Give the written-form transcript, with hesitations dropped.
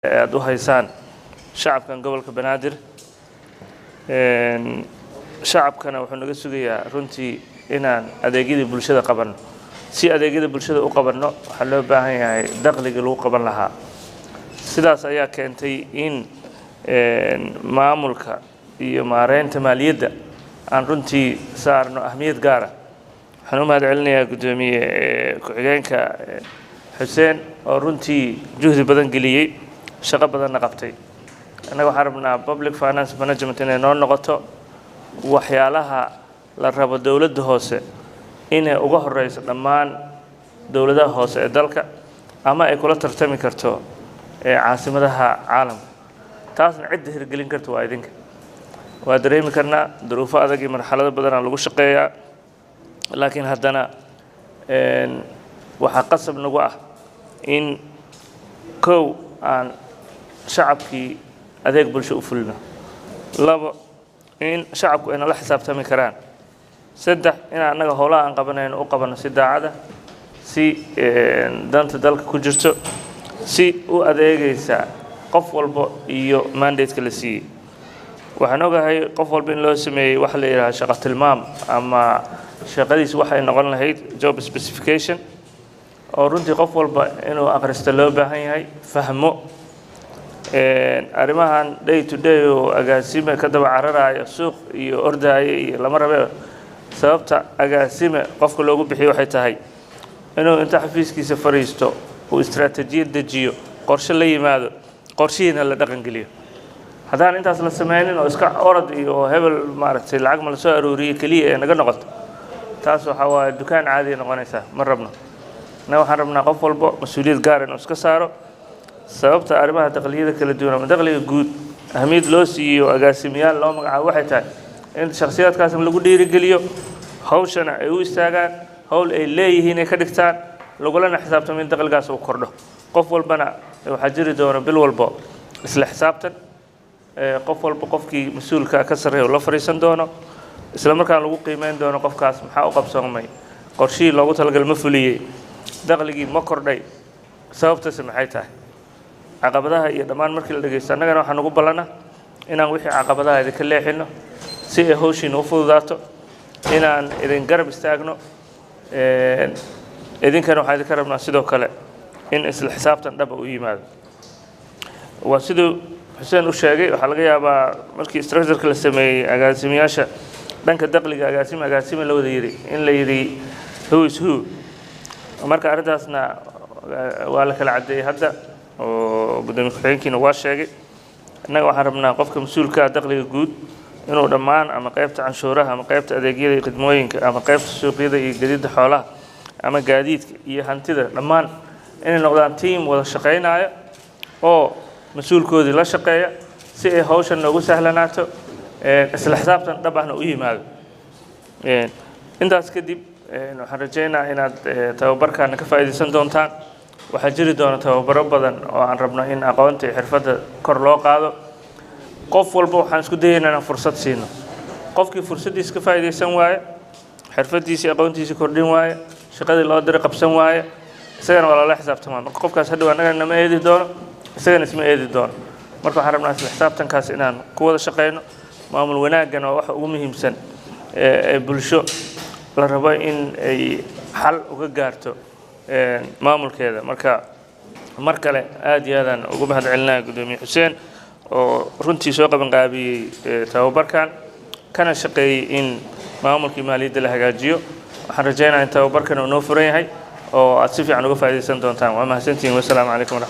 aad u haysaan shacabkan gobolka Banaadir shacabkana wuxuu naga sugayaa runtii inaan adeegyada bulshada qabanno si adeegyada bulshada u qabanno waxa loo baahan yahay dakhliga lagu qaban lahaa sidaas ayaa keentay in maamulka iyo maareynta maaliyadda aan runtii saarno ahmiyad gaar ah waxaan u mahadcelinayaa gudoomiye ku-xigeenka Xuseen oo runtii juhdi badan geliyay shaqo badan qabtay anaga waxaan rabnaa public finance management inay noo noqoto waxyaalaha la rabo dawladda hoose inay uga horeyso dhammaan dawladaha hoose ee dalka ama ay kula tartami karto caasimadaha caalamka taasna cid hirgelin karto waa idinka waa dareemi karnaa duruufo adag iyo marxalado badan lagu shaqeeyaa laakiin haddana waxa qasab nagu ah in kow aan shacabkii adeeg bulsho u fulino labo in shacabku ay la xisaabtami karaan saddex in anaga howlaha aan qabanayno u qabano si daacada si danta dalka ku jirto si u adeegaysa qof walba iyo mandate la siiyay waxaan ogahay qof walba in loo sameeyay wax la yiraahdo shaqo tilmaam ama shaqadiisa waxay noqon lahayd job specification oo runtii qof walba inuu aqristo loo baahan yahay fahmo arrimahan day to day oo agaasime ka daba cararaya suuq iyo ordaya iyo lama rabe sababta agaasime qofka loogu bixiyo waxay tahay inuu inta xafiiskiisa fariisto oo istiraatiijiyad dejiyo qorshe la yimaado qorshihiina la dhaqan geliyo haddaan intaas la sameynin oo iska orod iyo hebel maaragtay lacag ma la soo arooriyay kaliya ee naga noqoto taas waxa waa dukaan caadi noqonaysa ma rabno waxaan rabnaa qof walba mas'uuliyad gaar ah inuu iska saaro sababta arrimaha dakhliga kala duwan ama dakhliga guud ahmiyad loo siiyo agaasimayaal loo magacaabo waxay tahay in shakhsiyaadkaas lagu dhiirigeliyo hawshana ay u istaagaan hawl ay leeyihiin ay ka dhigtaan lagulana xisaabtamo in dakhligaas uu kordho qof walbana waxa jiri doona bil walba isla xisaabtan qof walba qofkii mas'uulka ka sareeyo la fariisan doono isla markaan lagu qiimeyn doono qofkaas maxaa u qabsoomay qorshii loogu talagalay ma fuliyay dakhligii ma kordhay sababtaas maxay tahay caqabadaha iyo dhammaan markii la dhageysto annagana waxaan ugu ballanaa inaan wixii caqabadaha idinka leexino si ay hawshiina u fududaato inaan idin garab istaagno idinkana waxaan idinka rabnaa sidoo kale in isla xisaabtan dhaba u yimaado waa siduu Xuseen u sheegay waxa laga yaabaa markii structure la sameeyay agaasimayaasha dhanka dakhliga agaasime la wada yiri in la yiri who is who marka arrintaasna waa la kala cadeeyay hadda oo gudoomiye ku-xigeenkiina waa sheegay annaga waxaan rabnaa qofka mas'uulka dakhliga guud inuu dhammaan ama qaybta canshuuraha ama qaybta adeegyada iyo khidmooyinka ama qaybta suuqyada iyo gaadiidka xoolaha ama gaadiidka iyo hantida dhammaan inay noqdaan team wada shaqeynaya oo mas'uulkoodii la shaqeeya si ay hawshan noogu sahlanaato isla xisaabtan dhab ahna u yimaado intaas kadib waxaan rajaynayaa inaad tababarkaana ka faa'iideysan doontaan waxaa jiri doona tababaro badan oo aan rabno in aqoonta iyo xirfadda kor loo qaado qof walba waxaan isku dayaynaa inaan fursad siino qofkii fursaddiisa ka faa'iideysan waaye xirfaddiisa iyo aqoontiisa kordhin waaye shaqadii loo diray qabsan waaye isagana waa lala xisaabtamaa marka qofkaas hadhow annaga nama eedi doono isagana isma eedi doono marka waxaan rabnaa isla xisaabtankaas inaan ku wada shaqeyno maamul wanaaggan waa waxa ugu muhiimsan ee bulsho la rabo in ay xal uga gaarto maamulkeeda marka mar kale aad iyo aadaan ugu mahadcelinayaa gudoomiye Xuseen oo runtii soo qaban qaabiyay tababarkan kana shaqeeyay in maamulkii maaliyadda la hagaajiyo waxaan rajaynayaa in tababarkan uu noo furan yahay oo aad si fiican uga faa'iideysan doontaan waa mahadsantihiin wassalaamu calaykum.